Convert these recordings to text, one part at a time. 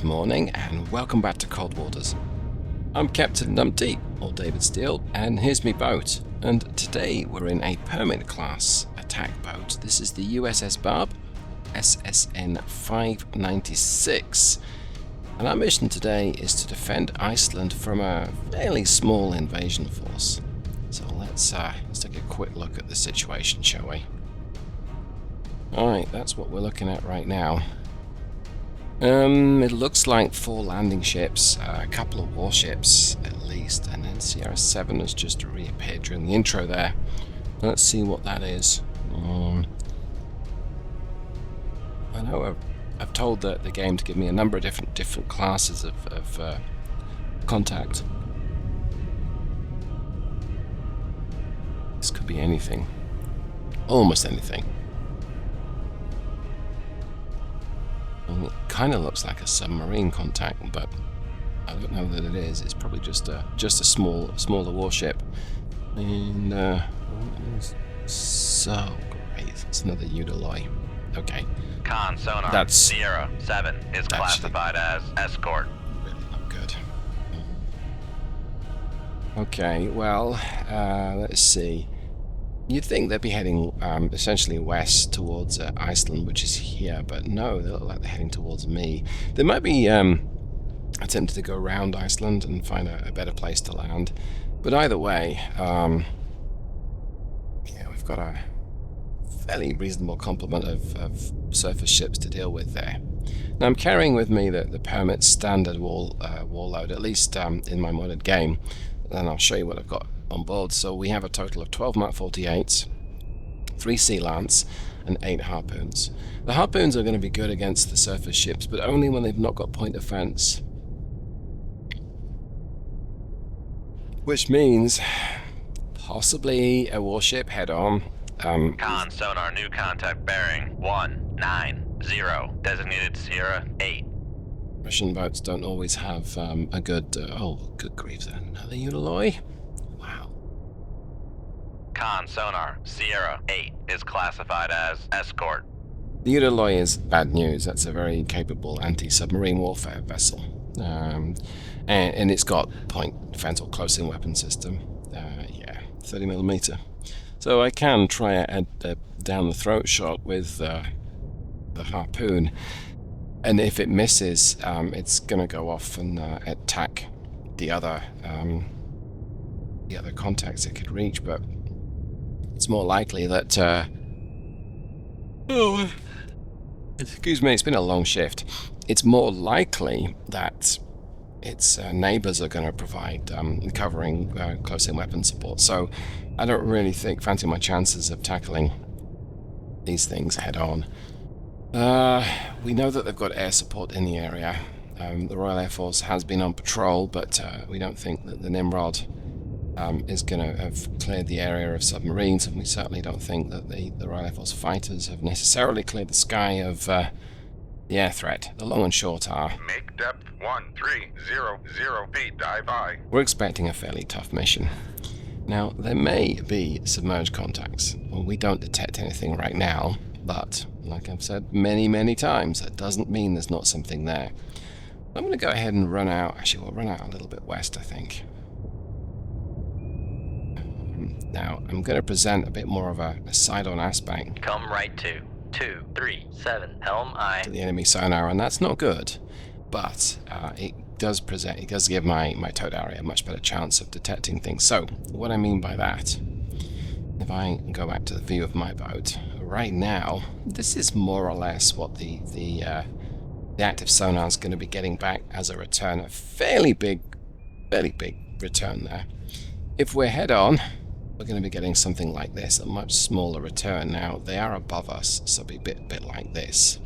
morning and welcome back to Cold Waters. I'm Captain Numpty, or David Steele, and here's me boat. And today we're in a permit class attack boat. This is the USS Barb, SSN-596. And our mission today is to defend Iceland from a fairly small invasion force. So let's take a quick look at the situation, shall we? Alright, that's what we're looking at right now. It looks like 4 landing ships, a couple of warships at least, and then Sierra 7 has just reappeared during the intro there. Let's see what that is. I know I've told the game to give me a number of different classes of contact. This could be anything. Almost anything. It kind of looks like a submarine contact, but I don't know that it is. It's probably just a smaller warship. And so great. It's another Eudaloi. Okay. Con sonar. That's Sierra 7 is classified as escort. Really not good. Okay. Well, let's see. You'd think they'd be heading essentially west towards Iceland, which is here, but no, they look like they're heading towards me. They might be attempting to go around Iceland and find a better place to land. But either way, yeah, we've got a fairly reasonable complement of surface ships to deal with there. Now I'm carrying with me the permit standard wall load, at least in my modded game, and I'll show you what I've got on board. So we have a total of 12 Mark 48s, 3 Sea Lance, and 8 Harpoons. The Harpoons are going to be good against the surface ships, but only when they've not got point defense. Which means possibly a warship head-on. Con sonar, new contact bearing 190, designated Sierra 8. Russian boats don't always have a good... oh, good grief, another Eudaloi? Wow. Con sonar, Sierra 8 is classified as escort. The Eudaloi is bad news. That's a very capable anti-submarine warfare vessel. And it's got point defense or close-in weapon system. Yeah, 30mm. So I can try a down-the-throat shot with the Harpoon. And if it misses, it's going to go off and attack the other contacts it could reach. But it's more likely that... oh, excuse me, it's been a long shift. It's more likely that its neighbours are going to provide covering close-in weapon support. So I don't really fancy my chances of tackling these things head-on. We know that they've got air support in the area. The Royal Air Force has been on patrol, but we don't think that the Nimrod is going to have cleared the area of submarines, and we certainly don't think that the Royal Air Force fighters have necessarily cleared the sky of the air threat. The long and short are... Make depth 1300 feet, dive high. We're expecting a fairly tough mission. Now, there may be submerged contacts. Well, we don't detect anything right now, but, like I've said many times, that doesn't mean there's not something there. I'm going to go ahead and run out. Actually, we'll run out a little bit west, I think. Now, I'm going to present a bit more of a side-on aspect. Come right to 237 helm I. To the enemy sonar, and that's not good, but it does give my towed area a much better chance of detecting things. So, what I mean by that, if I go back to the view of my boat, right now, this is more or less what the active sonar is going to be getting back as a return. A fairly big return there. If we're head-on, we're going to be getting something like this, a much smaller return. Now, they are above us, so it'll be a bit like this.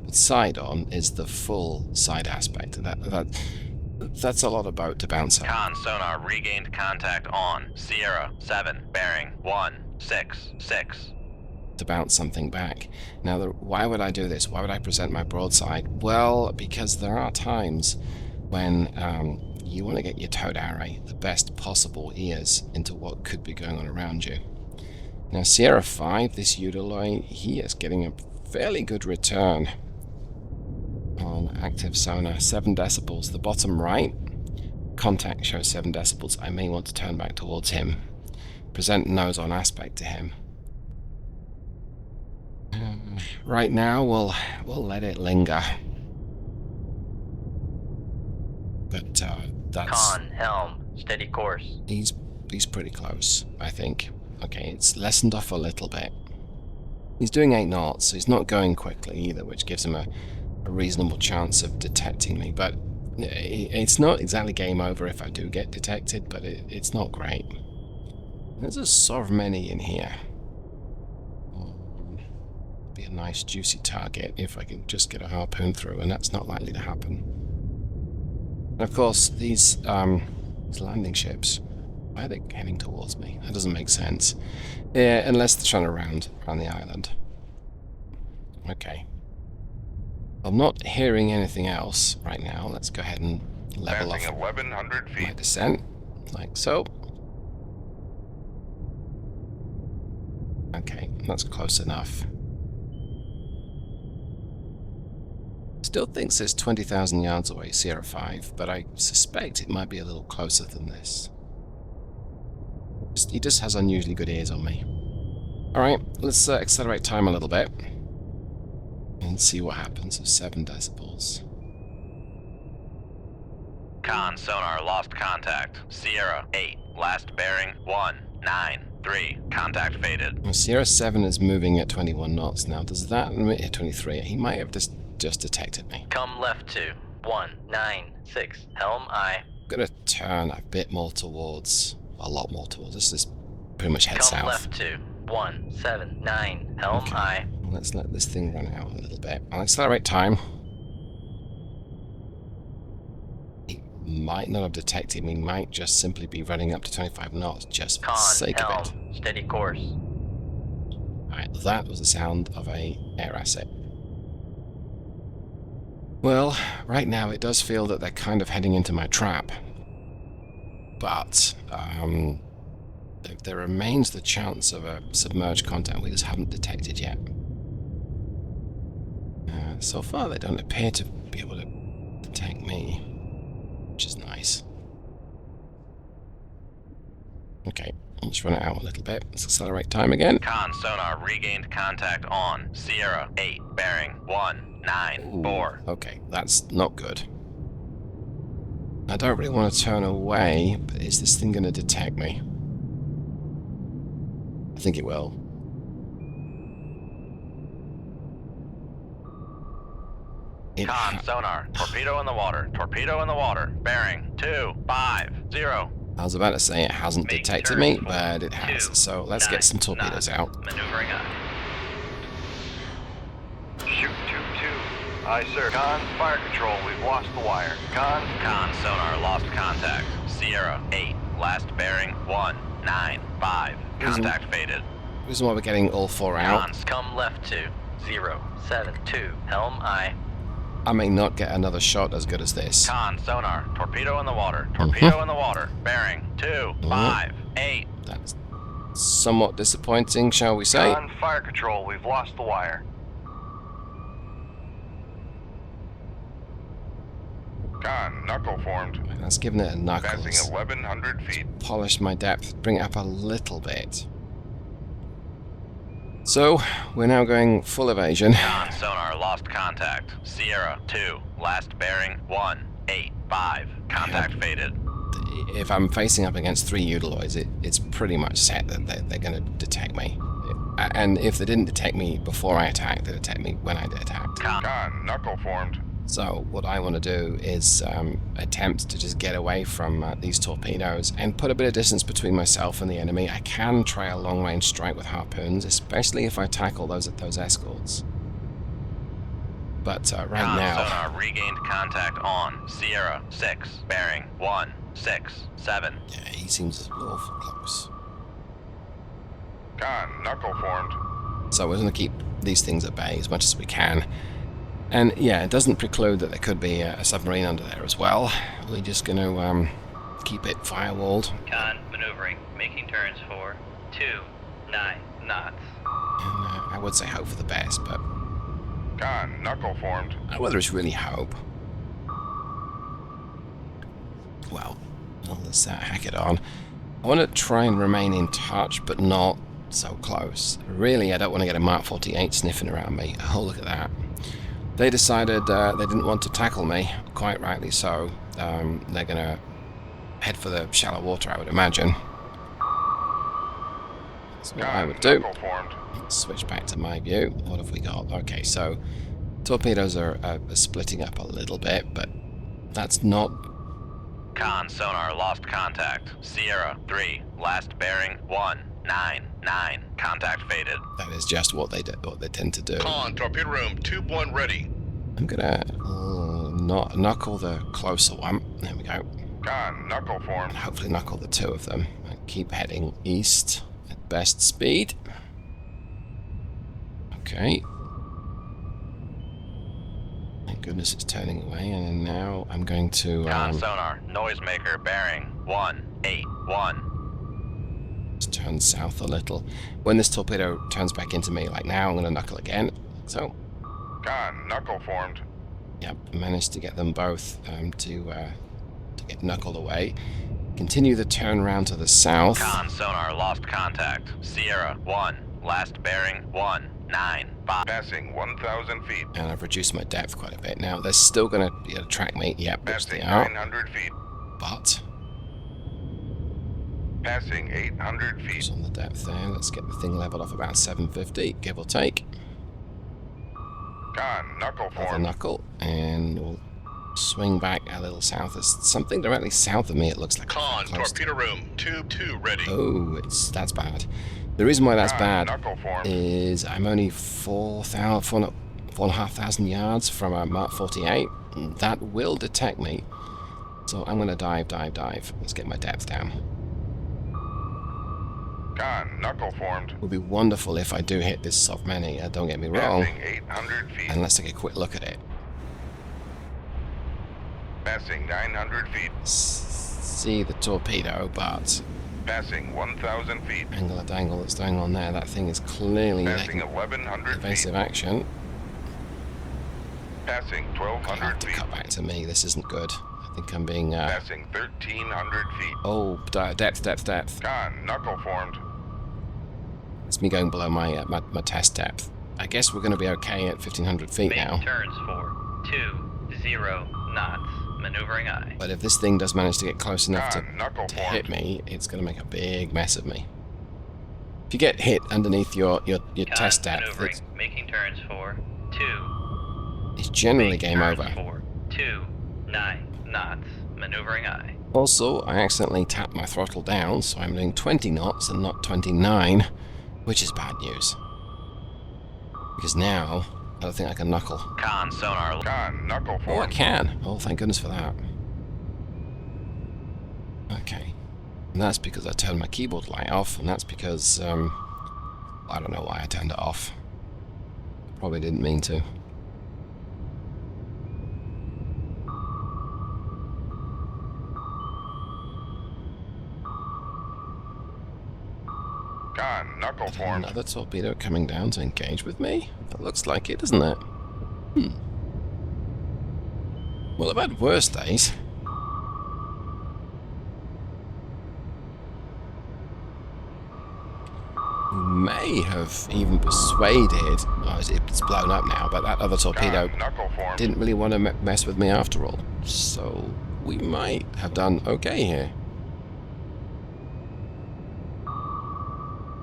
But side-on is the full side aspect. That's a lot of boat to bounce up. Con sonar, regained contact on Sierra 7, bearing 166. To bounce something back. Now, why would I do this? Why would I present my broadside? Well, because there are times when you want to get your towed array the best possible ears into what could be going on around you. Now, Sierra 5, this Eudaloi, he is getting a fairly good return on Active sonar, 7 decibels. The bottom right, contact shows 7 decibels. I may want to turn back towards him. Present nose on aspect to him. Right now, we'll let it linger. But that's... Con, helm, steady course. He's pretty close, I think. Okay, it's lessened off a little bit. He's doing 8 knots, so he's not going quickly either, which gives him a reasonable chance of detecting me. But it's not exactly game over if I do get detected, but it's not great. There's a sort of many in here. Be a nice juicy target if I can just get a harpoon through, and that's not likely to happen. And of course, these landing ships, why are they heading towards me? That doesn't make sense. Yeah, unless they're trying to round the island. Okay. I'm not hearing anything else right now. Let's go ahead and level Passing off 1,100 my feet. descent, like so. Okay, that's close enough. Still thinks it's 20,000 yards away, Sierra 5, but I suspect it might be a little closer than this. He just has unusually good ears on me. Alright, let's accelerate time a little bit. And see what happens with 7 decibels. Con sonar lost contact. Sierra 8. Last bearing 193. Contact faded. Well, Sierra 7 is moving at 21 knots now. Does that hit 23? He might have just detected me. Come left to 196. Helm aye. I'm gonna turn a bit more towards, a lot more towards. This is pretty much head Come south. left to 179. Helm Okay. aye. Let's let this thing run out a little bit. I'll accelerate time. He might not have detected me. He might just simply be running up to 25 knots just for the Con, sake of it. helm, steady course. Alright, that was the sound of a air asset. Well, right now it does feel that they're kind of heading into my trap. But, there remains the chance of a submerged contact we just haven't detected yet. So far they don't appear to be able to detect me, which is nice. Okay, let's run it out a little bit. Let's accelerate time again. Con sonar regained contact on Sierra 8. Bearing 194. Okay, that's not good. I don't really want to turn away, but is this thing going to detect me? I think it will. Con sonar. Torpedo in the water. Torpedo in the water. Bearing 250. I was about to say it hasn't Make detected turn me, for but it has. 2, So let's get some torpedoes out. Maneuvering up. Shoot 2-2. Aye, sir. Con, fire control. We've lost the wire. Con. Con sonar lost contact. Sierra 8. Last bearing 195. Contact faded. The reason why we're getting all 4 out, Con Come left to 072. Helm aye. I may not get another shot as good as this. Con sonar. Torpedo in the water. Torpedo in the water. Bearing 258. That's somewhat disappointing, shall we say? Con, fire control. We've lost the wire. Con, knuckle formed. That's given it a Passing knuckles. 1,100 feet. Polish my depth, bring it up a little bit. So, we're now going full evasion. Con sonar lost contact. Sierra 2. Last bearing 185. Contact faded. If I'm facing up against 3 Utiloids, it's pretty much set that they're going to detect me. And if they didn't detect me before I attacked, they detect me when I attacked. Con, knuckle formed. So what I want to do is attempt to just get away from these torpedoes and put a bit of distance between myself and the enemy. I can try a long-range strike with harpoons, especially if I tackle those escorts. But right Con now... sonar regained contact on Sierra 6. Bearing 167. Yeah, he seems awful close. Con, knuckle formed. So we're going to keep these things at bay as much as we can. And yeah, it doesn't preclude that there could be a submarine under there as well. We're just going to keep it firewalled. Con, maneuvering. Making turns for 29 knots. And, I would say hope for the best, but Con, knuckle formed. whether it's really hope, well, let's hack it on. I want to try and remain in touch, but not so close. Really, I don't want to get a Mark 48 sniffing around me. Oh, look at that. They decided they didn't want to tackle me, quite rightly so. They're going to head for the shallow water, I would imagine. That's what I would do. Let's switch back to my view. What have we got? Okay, so torpedoes are splitting up a little bit, but that's not... Con sonar lost contact. Sierra 3, last bearing 199. Contact faded. That is just what they tend to do. Con, torpedo room, tube 1 ready. I'm gonna not knuckle the closer one. There we go. Con, knuckle formed. And hopefully knuckle the two of them. And keep heading east at best speed. Okay. Thank goodness it's turning away, and now I'm going to... Con sonar, noisemaker bearing 181. Let's turn south a little. When this torpedo turns back into me, like now, I'm going to knuckle again. So, Con, knuckle formed. yep, managed to get them both to get knuckled away. Continue the turn round to the south. Con sonar lost contact. Sierra 1, last bearing 195. Passing 1,000 feet. And I've reduced my depth quite a bit. Now, they're still going to be able to track me. Yep, which they Passing are. 900 feet. But, Passing 800 feet. it's on the depth there. Let's get the thing leveled off about 750, give or take. Con, knuckle Another formed. knuckle, and we'll swing back a little south. There's something directly south of me, it looks like. Con, Close to- torpedo room, tube 2 ready. Oh, that's bad. The reason why that's Con, bad knuckle formed. is I'm only 4,500 yards from a Mark 48. That will detect me. So I'm going to dive. Let's get my depth down. Con, knuckle formed. It would be wonderful if I do hit this soft many, don't get me wrong. Passing 800 feet. And let's take a quick look at it. Passing 900 feet. See the torpedo, but Passing 1,000 feet. angle of dangle that's going on there, that thing is clearly Passing making 1,100 evasive feet. action. Passing I have 1,200 to feet. cut back to me, this isn't good. I think I'm being... Passing 1,300 feet. oh, depth. Con, knuckle formed. It's me going below my my test depth. I guess we're going to be okay at 1,500 feet Make now. turns for 20 knots. Maneuvering eye. But if this thing does manage to get close enough Con, knuckle to formed. hit me, it's going to make a big mess of me. If you get hit underneath your test depth, Maneuvering. Making turns for 2. it's generally Make game turns over. for 29 knots. Maneuvering eye. Also, I accidentally tapped my throttle down, so I'm doing 20 knots and not 29, which is bad news. Because now, I don't think I can knuckle. Con sonar. Con, knuckle Oh, I formed. can. Oh, thank goodness for that. Okay. And that's because I turned my keyboard light off, and that's because, I don't know why I turned it off. Probably didn't mean to. Con, knuckle formed. Another torpedo coming down to engage with me? That looks like it, doesn't it? Well, I've had worse days. You may have even persuaded... oh, it's blown up now, but that other torpedo Con, knuckle formed. didn't really want to mess with me after all. So, we might have done okay here.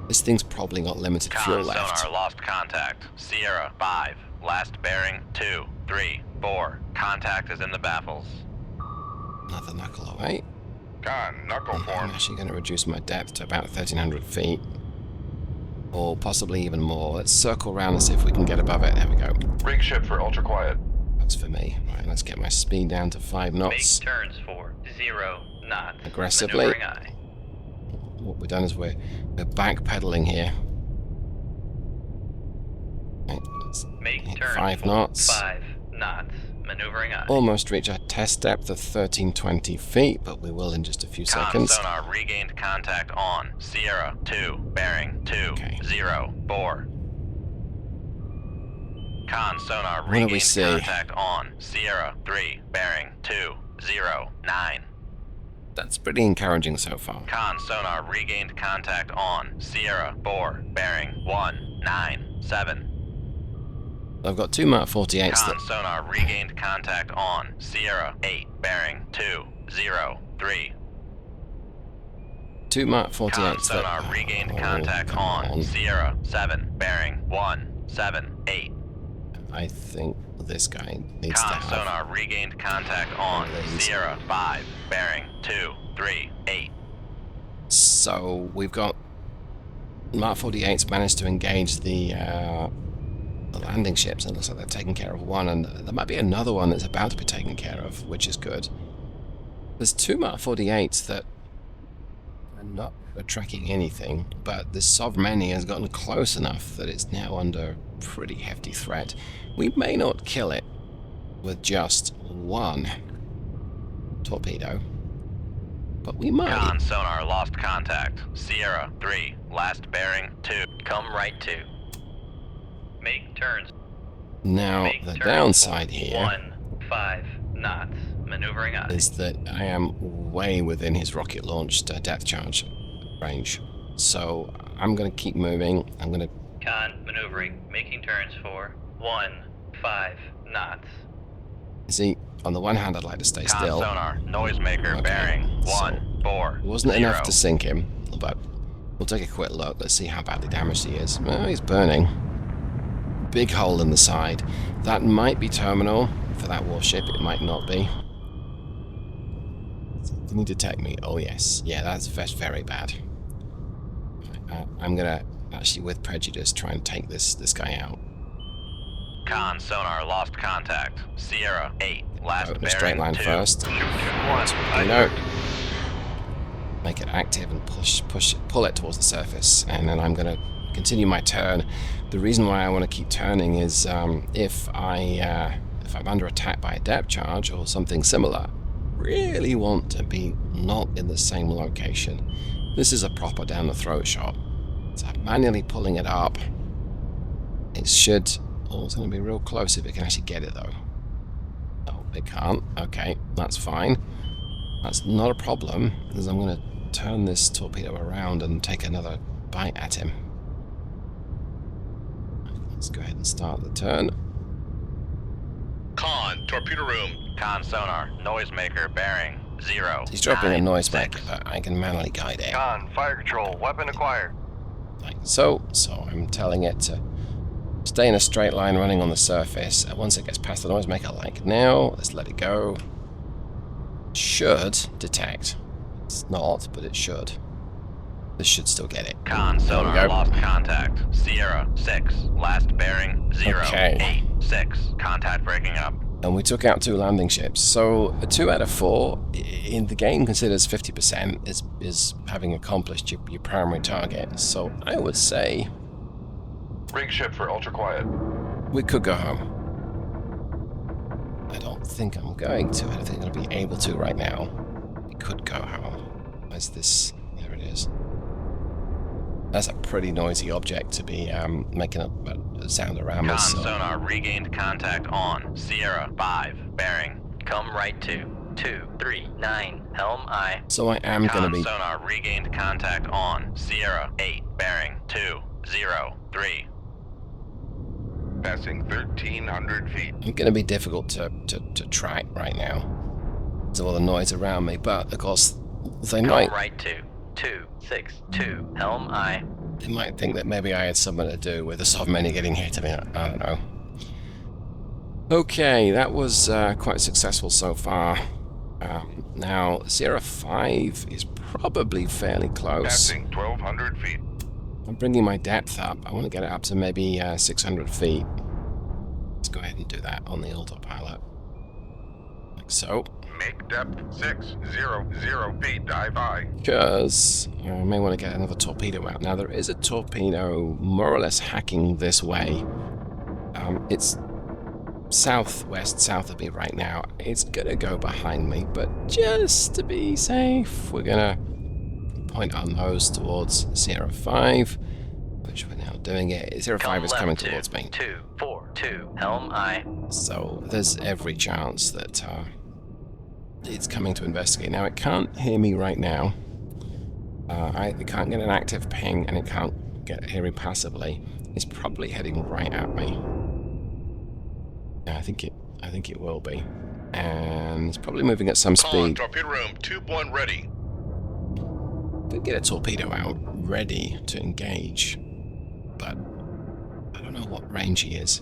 This thing's probably got limited fuel Con left. sonar lost contact. Sierra 5, last bearing 2, 3, 4. Contact is in the baffles. Another knuckle away. Con, knuckle I'm formed. actually going to reduce my depth to about 1,300 feet. Or possibly even more. Let's circle around and see if we can get above it. There we go. Rig ship for ultra quiet. That's for me. Right, let's get my speed down to 5 knots. Make turns for 0 knots. Aggressively. Maneuvering eye. What we've done is we're backpedaling here. Right, let's Make hit turns 5 for knots. 5 knots. Maneuvering eye. Almost reach our test depth of 1,320 feet, but we will in just a few Con seconds. sonar regained contact on. Sierra 2, bearing 2, Okay. 0, 4. Con sonar What do we regained see? contact on. Sierra 3, bearing 2, 0, 9. That's pretty encouraging so far. Con sonar regained contact on Sierra 4, bearing 197. I've got two Mark 48s Con that... sonar regained contact on Sierra 8, bearing 203. Two Mark Con 48s sonar that... regained Oh, contact come on Sierra 7, bearing 178. I think this guy needs to Con have... sonar regained contact on these. Sierra 5, bearing 238. So we've got Mark 48's managed to engage the landing ships, and it looks like they've taken care of one, and there might be another one that's about to be taken care of, which is good. There's two Mark 48s that are not tracking anything, but this Sovereign has gotten close enough that it's now under pretty hefty threat. We may not kill it with just one torpedo, but we might. Con sonar lost contact. Sierra 3, last bearing 2. Come right to. Make turns. Now, Make the turns downside for here 15 knots. Maneuvering aye. is that I am way within his rocket-launched depth charge range. So I'm going to keep moving. I'm going to... Con maneuvering. Making turns for 15 knots. See, on the one hand, I'd like to stay Con still. sonar noisemaker Okay, bearing so 140. It wasn't enough to sink him, but we'll take a quick look. Let's see how badly damaged he is. Well, he's burning. Big hole in the side. That might be terminal for that warship. It might not be. Can you detect me? Oh, yes. Yeah, that's very bad. I'm going to, actually, with prejudice, try and take this guy out. Con sonar lost contact. Sierra 8, last A bearing straight line 2. first. Shoot 2-1. You know, make it active and pull it towards the surface, and then I'm going to continue my turn. The reason why I want to keep turning is if I'm under attack by a depth charge or something similar, really want to be not in the same location. This is a proper down the throat shot. So I'm manually pulling it up. It should. Oh, it's going to be real close if it can actually get it though. No, it can't. Okay, that's fine. That's not a problem, because I'm going to turn this torpedo around and take another bite at him. Let's go ahead and start the turn. Con, torpedo room. Con sonar noisemaker bearing 0. He's dropping a noise 96. maker, but I can manually guide it. Con, fire control, weapon acquired. Like so. So I'm telling it to stay in a straight line running on the surface. And once it gets past the noisemaker, like now, let's let it go. Should detect. It's not, but it should. This should still get it. Con There we sonar go. lost contact. Sierra 6, last bearing 086. Contact breaking up. And we took out 2 landing ships. So a 2 out of 4 in the game considers 50% is having accomplished your primary target. So I would say Rig ship for ultra quiet. we could go home. I don't think I'm going to. I don't think I'm going to be able to right now. We could go home. Where's this? There it is. That's a pretty noisy object to be making a sound around Con us. So. sonar regained contact on Sierra 5, bearing. Come right to 239. Helm aye. So I am going Con to be... sonar regained contact on Sierra 8, bearing 203. Passing 1,300 feet. I'm going to be difficult to track right now. There's all the noise around me, but of course they Come might right to 262. Helm aye. think that maybe I had something to do with the Sovereign getting hit. I mean, I don't know. Okay, that was quite successful so far. Now, Sierra 5 is probably fairly close. Passing 1,200 feet. I'm bringing my depth up. I want to get it up to maybe 600 feet. Let's go ahead and do that on the autopilot. Like so. Make depth 600 feet. Dive high. Because I may want to get another torpedo out. Now, there is a torpedo more or less hacking this way. It's southwest, south of me right now. It's going to go behind me, but just to be safe, we're going to point our nose towards Sierra 5, which we're now doing it. Sierra 5 is coming towards me. 242. Helm aye. So there's every chance that it's coming to investigate. Now, it can't hear me right now. It can't get an active ping, and it can't hear me passively. It's probably heading right at me. Yeah, I think it will be. And it's probably moving at some Con, speed. torpedo room, tube 1 ready. Could get a torpedo out, ready to engage. But I don't know what range he is.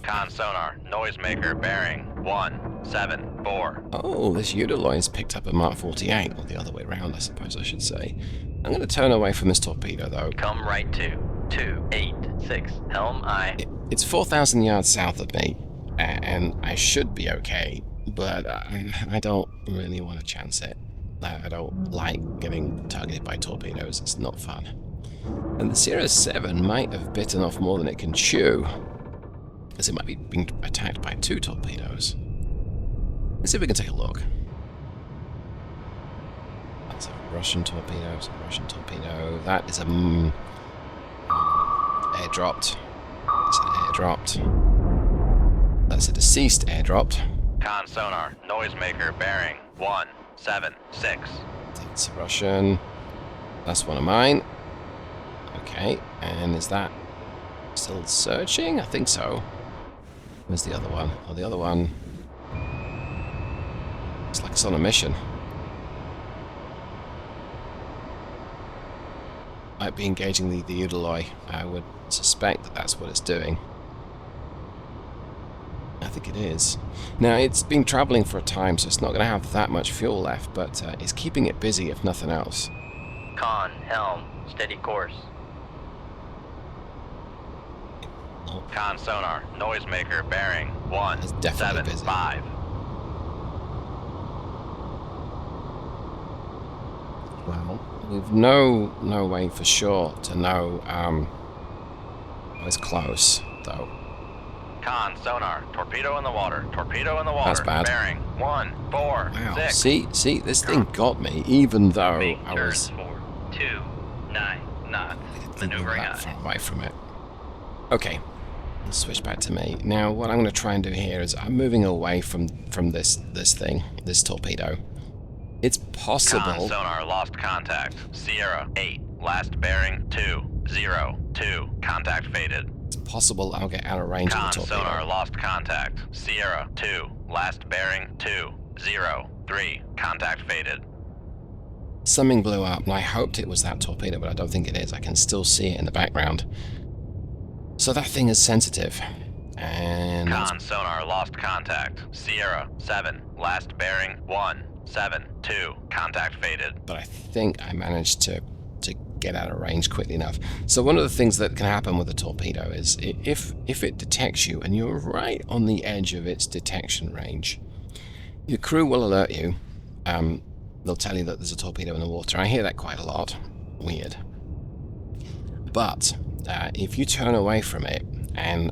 Con sonar, noisemaker bearing 174. Oh, this Utilloy's picked up a Mark 48, or the other way around, I suppose I should say. I'm going to turn away from this torpedo, though. Come right to 286. Helm aye. It's 4,000 yards south of me, and I should be okay, but I don't really want to chance it. I don't like getting targeted by torpedoes. It's not fun. And the Sierra 7 might have bitten off more than it can chew, as it might be being attacked by 2 torpedoes. Let's see if we can take a look. That's a Russian torpedo. It's a Russian torpedo. That is a airdropped. It's an airdropped. That's a deceased airdropped. Con sonar, noisemaker bearing 176. That's a Russian. That's one of mine. Okay, and is that still searching? I think so. Where's the other one? Oh, the other one... It's like it's on a mission. Might be engaging the Udaloy. I would suspect that that's what it's doing. I think it is. Now, it's been travelling for a time, so it's not going to have that much fuel left, but it's keeping it busy, if nothing else. Con, helm, steady course. Con sonar, noisemaker bearing It's definitely busy. 175. Well, we've no way for sure to know. It's close though. Con sonar, torpedo in the water, torpedo in the water. That's bad. Bearing 146. See, this thing got me, even though Make I turns was for 29 knots. thinking Maneuvering that aye. far away from it. Okay, let's switch back to me. Now, what I'm going to try and do here is I'm moving away from this thing, this torpedo. It's Con possible. sonar lost contact. Sierra 8, last bearing 202. Contact faded. It's possible I'll get out of range of Con the torpedo. sonar lost contact. Sierra 2, last bearing 203. Contact faded. Something blew up, and I hoped it was that torpedo, but I don't think it is. I can still see it in the background. So that thing is sensitive. And Con sonar lost contact. Sierra 7, last bearing 172. Contact faded. but I think I managed to get out of range quickly enough. So one of the things that can happen with a torpedo is if it detects you and you're right on the edge of its detection range, your crew will alert you. They'll tell you that there's a torpedo in the water. I hear that quite a lot. Weird. But if you turn away from it and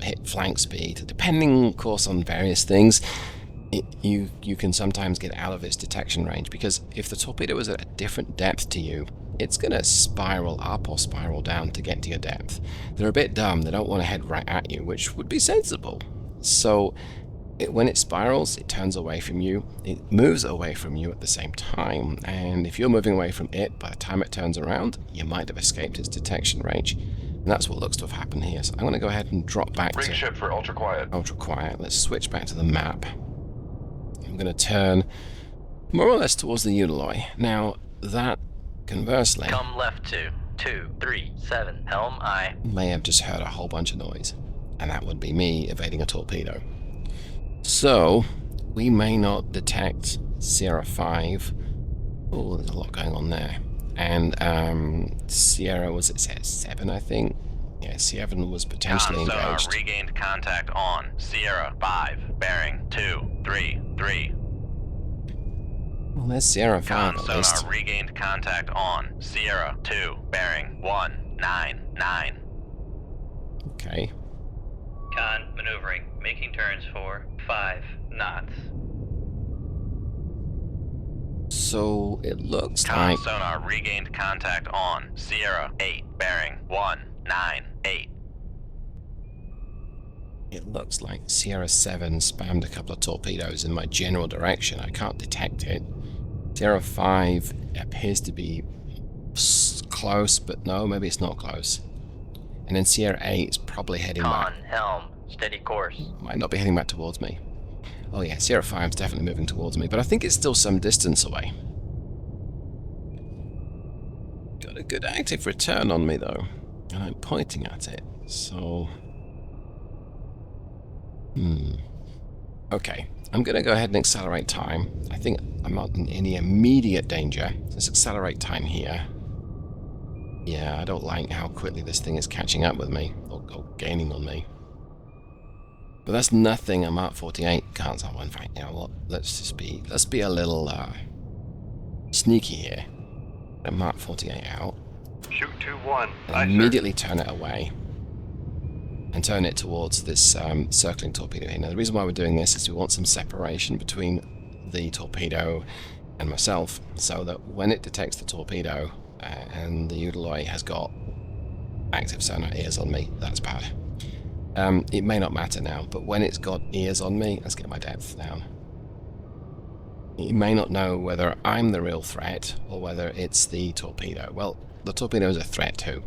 hit flank speed, depending of course on various things, you can sometimes get out of its detection range, because if the torpedo is at a different depth to you, it's going to spiral up or spiral down to get to your depth. They're a bit dumb. They don't want to head right at you, which would be sensible. So when it spirals, it turns away from you. It moves away from you at the same time. And if you're moving away from it, by the time it turns around, you might have escaped its detection range. And that's what looks to have happened here. So I'm going to go ahead and drop back Rig to ship for ultra quiet. ultra quiet. Let's switch back to the map. I'm going to turn more or less towards the Udaloy. Now, that, conversely, Come left to 237. Helm aye. may have just heard a whole bunch of noise, and that would be me evading a torpedo. So, we may not detect Sierra 5. Oh, there's a lot going on there. And Sierra, was it 7, I think? Yeah, Sierra was potentially Con sonar engaged. regained contact on Sierra 5, bearing 233. Well, there's Sierra 5 Con at least. sonar regained contact on Sierra 2, bearing 199. Okay. Con, maneuvering. Making turns for 5 knots. So, it looks Con like... sonar regained contact on Sierra 8, bearing 198. It looks like Sierra 7 spammed a couple of torpedoes in my general direction. I can't detect it. Sierra 5 appears to be close, but no, maybe it's not close. And then Sierra 8 is probably heading back. Con, helm, steady course. Might not be heading back towards me. Oh yeah, Sierra 5 is definitely moving towards me, but I think it's still some distance away. Got a good active return on me though, and I'm pointing at it, so... Okay, I'm going to go ahead and accelerate time. I think I'm not in any immediate danger. Let's accelerate time here. Yeah, I don't like how quickly this thing is catching up with me, or gaining on me. But that's nothing a Mark 48 can't solve. In fact, you know what? Let's be a little sneaky here. A Mark 48 out. Shoot 2-1. And immediately turn it away. And turn it towards this circling torpedo here. Now, the reason why we're doing this is we want some separation between the torpedo and myself, so that when it detects the torpedo and the Udaloy has got active sonar ears on me, that's bad. It may not matter now, but when it's got ears on me, let's get my depth down. It may not know whether I'm the real threat or whether it's the torpedo. Well, the torpedo is a threat too.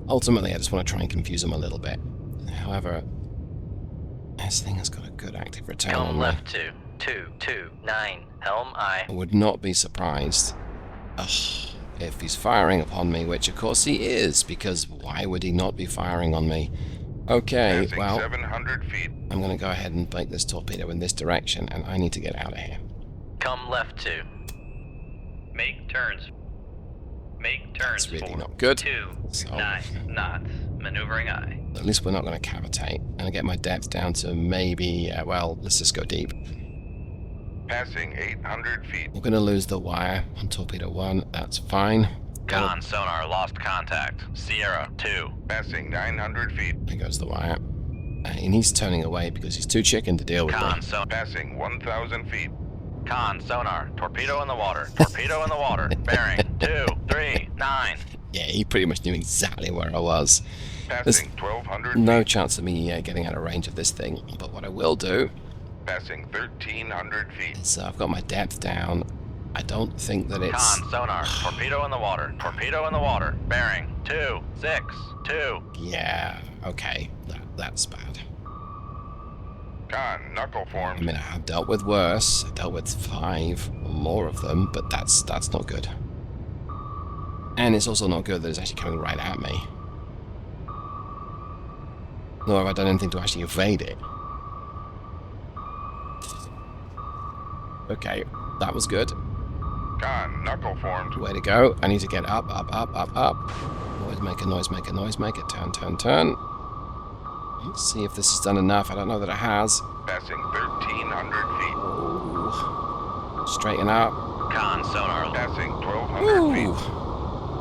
Ultimately, I just want to try and confuse them a little bit. However, this thing has got a good active return on Helm me. left 229, helm I. I would not be surprised if he's firing upon me, which of course he is, because why would he not be firing on me? Okay, Passing well, 700 feet. I'm going to go ahead and bake this torpedo in this direction, and I need to get out of here. Come left 2. Make turns. Make turns That's really for not good. 29 So- knots. Maneuvering I. At least we're not going to cavitate. And I get my depth down to maybe, well, let's just go deep. Passing 800 feet. We're going to lose the wire on torpedo 1. That's fine. Con sonar lost contact. Sierra 2. Passing 900 feet. There goes the wire. And he's turning away because he's too chicken to deal with Con me. sonar. Passing 1,000 feet. Con sonar. Torpedo in the water. Torpedo in the water. Bearing 239. Yeah, he pretty much knew exactly where I was. Passing 1,200 No feet. chance of me getting out of range of this thing. But what I will do Passing 1,300 feet. is I've got my depth down. I don't think that it's... Con sonar. Torpedo in the water. Torpedo in the water. Bearing 262. Yeah, okay. That's bad. Con, knuckle I formed. mean, I have dealt with worse. I dealt with 5 or more of them, but that's not good. And it's also not good that it's actually coming right at me. Nor have I done anything to actually evade it. Okay, that was good. Con, knuckle formed. Way to go. I need to get up, up, up, up, up. Noise maker, noise maker, noise maker. Turn, turn, turn. Let's see if this has done enough. I don't know that it has. Passing 1,300 feet. Ooh. Straighten up. Con sonar. Passing 1,200 Ooh. feet.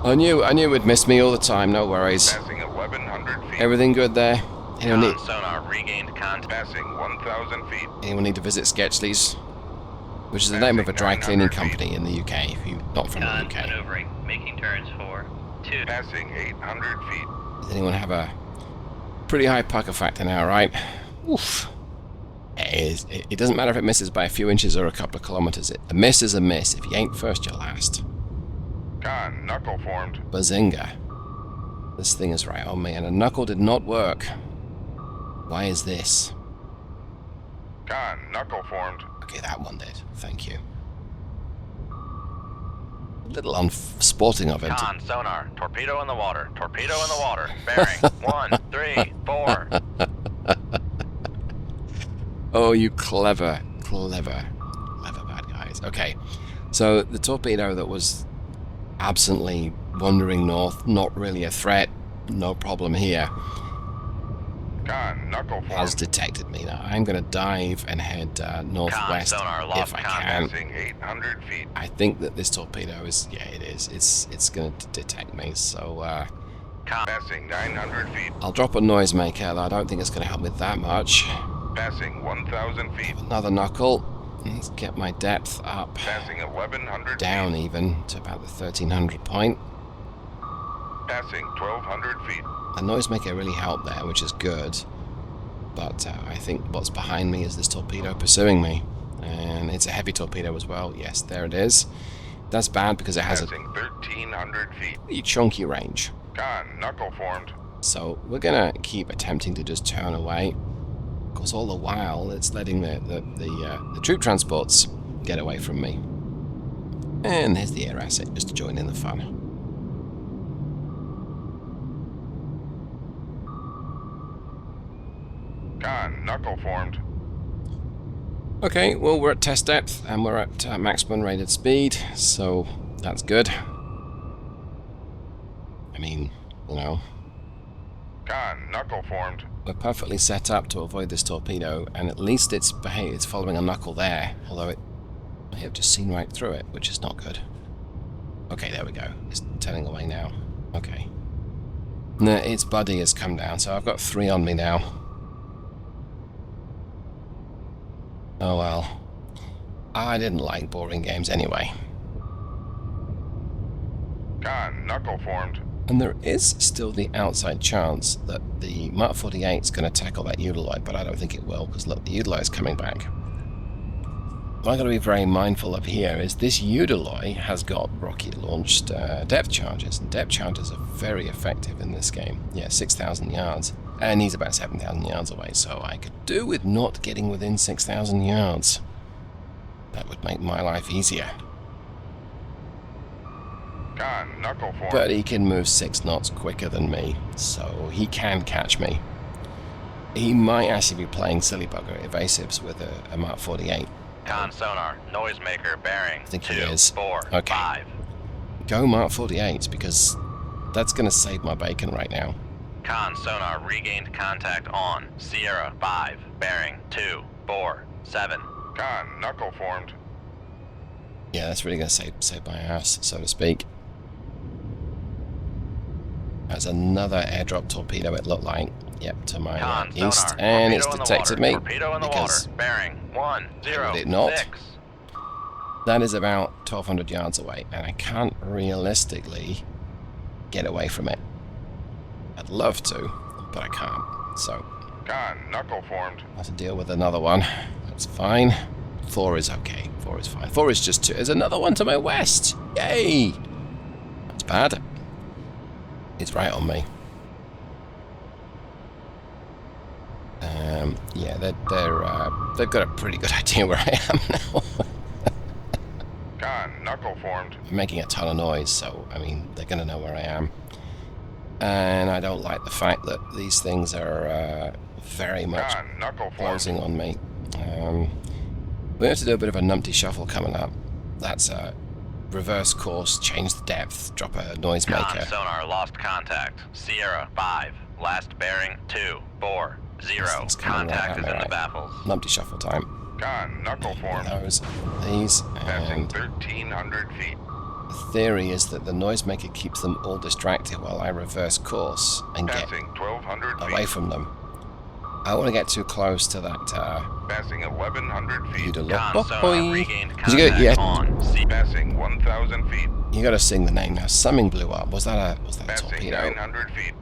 I knew it would miss me all the time. No worries. Passing 1,100 feet. Everything good there? Anyone Con sonar regained contact. Passing 1,000 feet. need to visit Sketchley's? Which is the name of a dry cleaning company in the UK, if you're not from the Con, UK. maneuvering. Making turns for 2. Passing 800 feet. Does anyone have a pretty high pucker factor now, right? Oof. It doesn't matter if it misses by a few inches or a couple of kilometers. A miss is a miss. If you ain't first, you're last. Con, knuckle formed. Bazinga. This thing is right on me, and a knuckle did not work. Why is this? Con, knuckle formed. Okay, that one did. Thank you. A little unsporting of it. Con sonar. Torpedo in the water. Torpedo in the water. Bearing 134. Oh, you clever bad guys. Okay, so the torpedo that was absently wandering north, not really a threat, no problem here, Con, knuckle has formed. detected me. Now, I'm going to dive and head northwest sonar lost if I can. Passing 800 feet. I think that this torpedo is, yeah, it is. It's going to detect me, so Passing 900 feet. I'll drop a noisemaker, though I don't think it's going to help me that much. Passing 1,000 feet. Another knuckle. Let's get my depth up. Passing 1,100 Down feet. even to about the 1300 point. Passing 1,200 feet. The noisemaker really helped there, which is good. But I think what's behind me is this torpedo pursuing me. And it's a heavy torpedo as well. Yes, there it is. That's bad because it has a Passing 1,300 feet. pretty chunky range. Con, knuckle formed. So we're going to keep attempting to just turn away. Of course, all the while, it's letting the troop transports get away from me. And there's the air asset just to join in the fun. Con, knuckle formed. Okay, well, we're at test depth and we're at maximum rated speed, so that's good. I mean, you know, Con, knuckle formed. we're perfectly set up to avoid this torpedo, and at least it's following a knuckle there, although it may have just seen right through it, which is not good. Okay, there we go. It's turning away now. Okay. No, its buddy has come down, so I've got 3 on me now. Oh well. I didn't like boring games anyway. Con, knuckle formed. And there is still the outside chance that the Mark 48 is going to tackle that Eudaloid, but I don't think it will, because look, the Eudaloid is coming back. What I've got to be very mindful of here is this Eudaloid has got rocket-launched depth charges, and depth charges are very effective in this game. Yeah, 6,000 yards. And he's about 7,000 yards away, so I could do with not getting within 6,000 yards. That would make my life easier. Con, knuckle formed. But he can move 6 knots quicker than me, so he can catch me. He might actually be playing silly bugger evasives with a Mark 48. Con sonar, noisemaker bearing I think he 2, is. 4, Okay. 5. Go Mark 48s, because that's going to save my bacon right now. Con sonar regained contact on Sierra 5, bearing 2, 4, 7. Con, knuckle formed. Yeah, that's really going to save my ass, so to speak. There's another airdrop torpedo, it looked like. Yep, to my Con east, sonar, and it's torpedo in the detected water, me. Torpedo in the because water, bearing 1, 0, Would it not? 6. that is about 1,200 yards away, and I can't realistically get away from it. I'd love to, but I can't. So, Con, knuckle formed. I have to deal with another one. That's fine. 4 is okay. 4 is fine. 4 is just 2. There's another one to my west. Yay! That's bad. It's right on me. Yeah, they've got a pretty good idea where I am now. Con, knuckle formed. I'm making a ton of noise, so, I mean, they're going to know where I am. And I don't like the fact that these things are very much Con, knuckle formed. closing on me. We have to do a bit of a numpty shuffle coming up. That's a reverse course, change the depth, drop a Con noisemaker. sonar lost contact. Sierra 5, last bearing 2, 4, 0. It's coming right Contact at is me, in the right. baffles. Numpty shuffle time. Con, knuckle formed. These, Passing and 1,300 feet. the theory is that the noisemaker keeps them all distracted while I reverse course and get Passing 1,200 feet. away from them. I want to get too close to that Passing 1,100 feet. Con sonar regained Because you contact got, on C. Passing 1,000 feet. you got to sing the name now. Something blew up. Was that a Passing torpedo? 900 feet.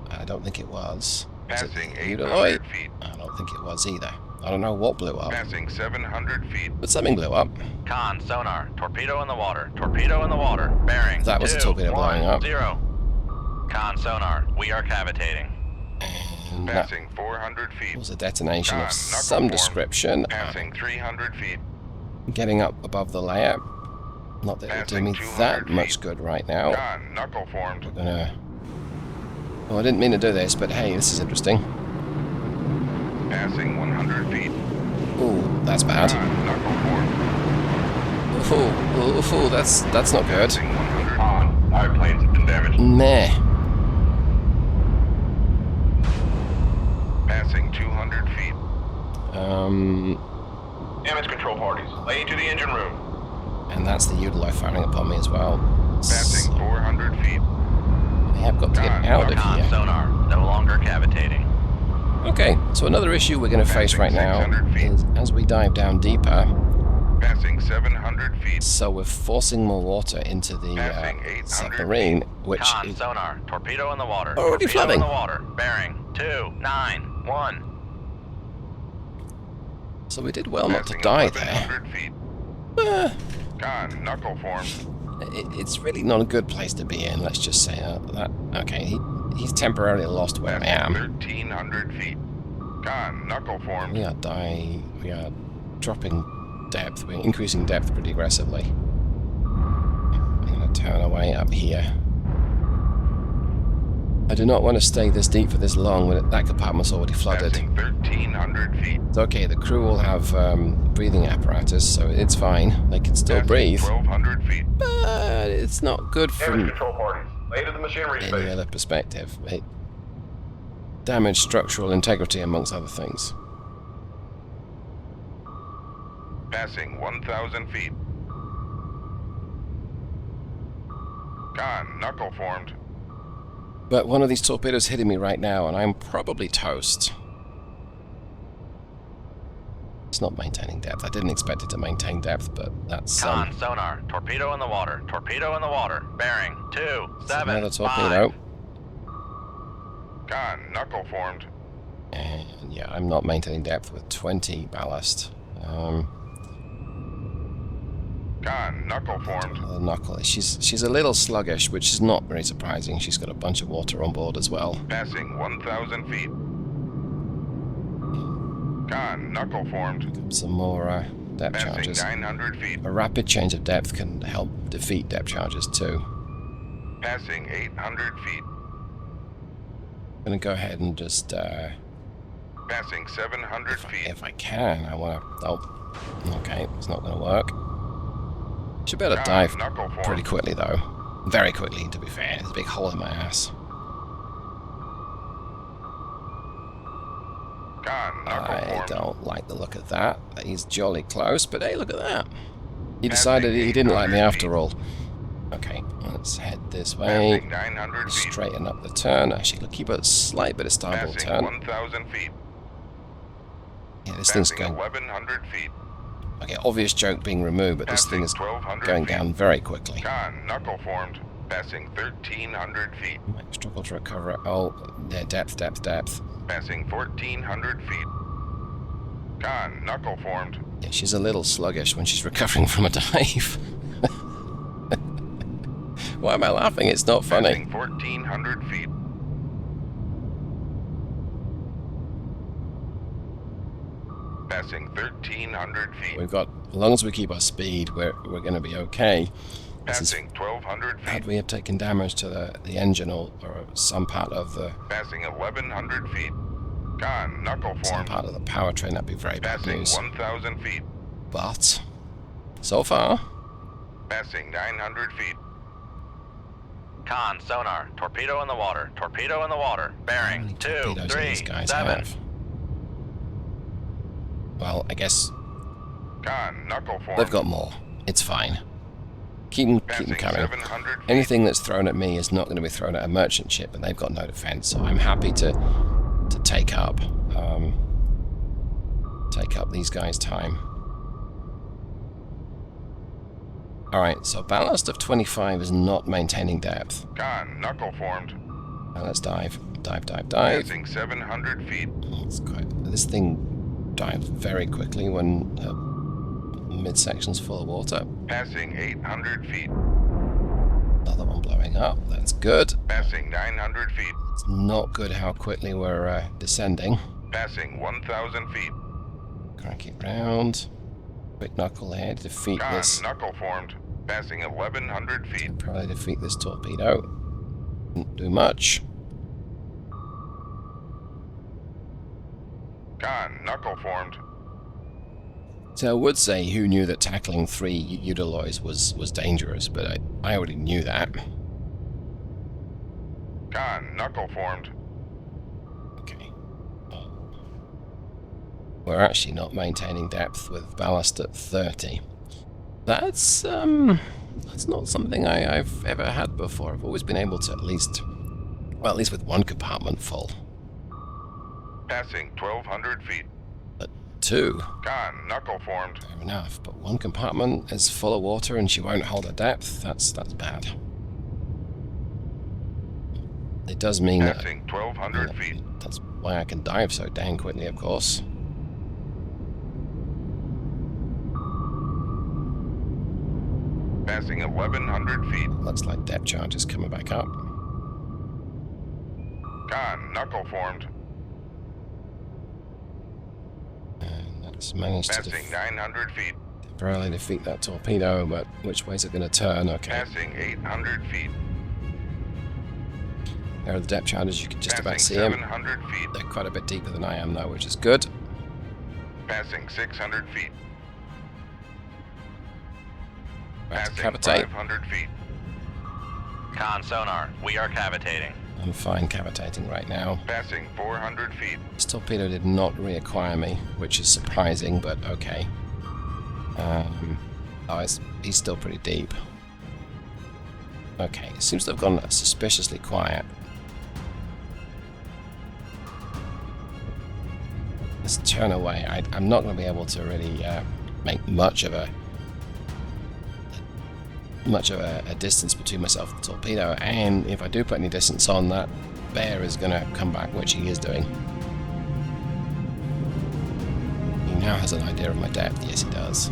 I don't think it was. Was it Passing Eudaloid? 800 feet. I don't think it was either. I don't know what blew up, Passing 700 feet. but something blew up. Con sonar, torpedo in the water, torpedo in the water, bearing That was a 2, torpedo 1, blowing up. 0. Con sonar, we are cavitating. And that Passing 400 feet. was a detonation Con, of knuckle some form. description. Passing 300 feet. Getting up above the layer. Not that it'll do me Passing that 200 much feet. good right now. Con, knuckle formed. We're gonna... Oh, I didn't mean to do this, but hey, this is interesting. Passing 100 feet. Ooh, that's bad. Con, knuckle formed. Ooh, that's not good. Passing 100. On. Our planes have been damaged. Meh. Passing 200 feet. Damage control parties, lay to the engine room. And that's the Eudaloid firing upon me as well. Passing 400 feet. I have got to get Con, out of Con here. sonar, no longer cavitating. Okay, so another issue we're going to face right now 600 feet. is as we dive down deeper, Passing 700 feet. so we're forcing more water into the Passing 800 submarine, which Con is sonar, torpedo in the water, already torpedo flooding. in the water, bearing 2, 9. 1. So we did well not to Passing die there. 1100 feet. Con, knuckle formed. It's really not a good place to be in, let's just say that. Okay, he's temporarily lost where I am. 1300 feet. Con, knuckle formed. We are dropping depth. We're increasing depth pretty aggressively. I'm going to turn away up here. I do not want to stay this deep for this long when that compartment's already flooded. Passing 1300 feet. It's okay, the crew will have breathing apparatus, so it's fine. They can still Passing breathe. 1200 feet. But it's not good from control parties. Lay to the machinery any other perspective. It damaged structural integrity, amongst other things. Passing 1000 feet. Con, knuckle formed. But one of these torpedoes hitting me right now, and I'm probably toast. It's not maintaining depth. I didn't expect it to maintain depth, but that's Con, sonar. Torpedo in the water. Torpedo in the water. Bearing 275. another torpedo. Con, knuckle formed. And yeah, I'm not maintaining depth with 20 ballast. Con, knuckle formed. The knuckle. She's a little sluggish, which is not very surprising. She's got a bunch of water on board as well. Passing 1000 feet. Con, knuckle formed. Some more depth Passing charges. 900 feet. A rapid change of depth can help defeat depth charges too. Passing 800 feet. I'm gonna go ahead and just Passing 700 feet. if I can, I wanna. Oh, okay, it's not gonna work. Should be able to Con, dive knuckle formed. pretty quickly though. Very quickly, to be fair. There's a big hole in my ass. Con, knuckle I formed. don't like the look of that. He's jolly close, but hey, look at that. He decided he didn't like me after all. Okay, let's head this way. Passing 900 feet. Straighten up the turn. Actually, keep a slight bit of starboard Passing turn. 1000 feet. Yeah, this thing's Passing going. 1100 feet. Okay, obvious joke being removed, but this thing Passing is 1200 going feet. down very quickly. Con, knuckle formed. Passing 1300 feet. Might struggle to recover it. Oh, yeah, depth. Passing 1400 feet. Con, knuckle formed. Yeah, she's a little sluggish when she's recovering from a dive. Why am I laughing? It's not funny. Passing 1400 feet. Passing 1300 feet. We've got, as long as we keep our speed, we're going to be okay. This is, Passing 1200 had feet. we have taken damage to the engine or some part of the Passing 1100 feet. Con, knuckle some formed. part of the powertrain, that'd be very bad Passing news. 1000 feet. But so far, Passing 900 feet. Con, sonar. Torpedo in the water. Torpedo in the water. how Bearing many torpedoes do these guys 237. have? Well, I guess Con, knuckle formed. they've got more. It's fine. Keep them Passing coming. 700 feet. Anything that's thrown at me is not going to be thrown at a merchant ship, and they've got no defense. So I'm happy to take up these guys' time. All right, so ballast of 25 is not maintaining depth. Con, knuckle formed. Now let's dive. Passing 700 feet. This thing dives very quickly when midsection's full of water. Passing 800 feet. Another one blowing up. That's good. Passing 900 feet. It's not good how quickly we're descending. Passing 1000 feet. Crank it round. Quick knuckle here to defeat Con, this. knuckle formed. Passing 1100 feet. Probably defeat this torpedo. Didn't do much. Con, knuckle formed. So I would say who knew that tackling 3 Eudaloys was dangerous, but I already knew that. Con, knuckle formed. Okay. We're actually not maintaining depth with ballast at 30. That's not something I've ever had before. I've always been able to at least with one compartment full. Passing 1200 feet. But 2, Con, knuckle formed. fair enough. But one compartment is full of water and she won't hold her depth. That's bad. It does mean that Passing 1200 feet. that's why I can dive so dang quickly, of course. Passing 1,100 feet. Looks like depth charge is coming back up. Con, knuckle formed. And that's managed to Passing 900 feet. temporarily defeat that torpedo, but which way's it going to turn? Okay. Passing 800 feet. There are the depth charges, you can just about Passing see them. 700 feet. They're quite a bit deeper than I am though, which is good. Passing 600 feet. Back to Passing cavitate. 500 feet. Con sonar, we are cavitating. I'm fine cavitating right now. Passing 400 feet. This torpedo did not reacquire me, which is surprising, but okay. He's still pretty deep. Okay, it seems to have gone suspiciously quiet. Let's turn away. I'm not going to be able to really make much of a distance between myself and the torpedo, and if I do put any distance on, that bear is going to come back, which he is doing. He now has an idea of my depth. Yes, he does.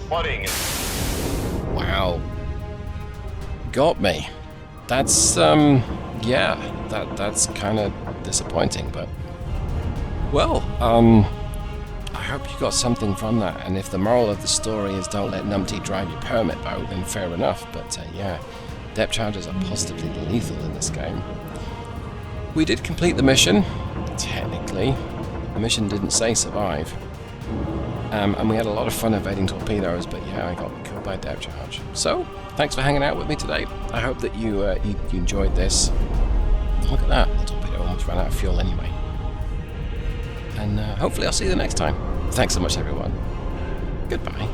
Flooding. Wow. Got me. That's yeah, that's kind of disappointing, but well, I hope you got something from that, and if the moral of the story is don't let numpty drive your permit boat, then fair enough, but yeah, depth charges are positively lethal in this game. We did complete the mission, technically. The mission didn't say survive. And we had a lot of fun evading torpedoes, but yeah, I got killed by a depth charge. So, thanks for hanging out with me today. I hope that you enjoyed this. Look at that, the torpedo almost ran out of fuel anyway. And hopefully I'll see you the next time. Thanks so much, everyone. Goodbye.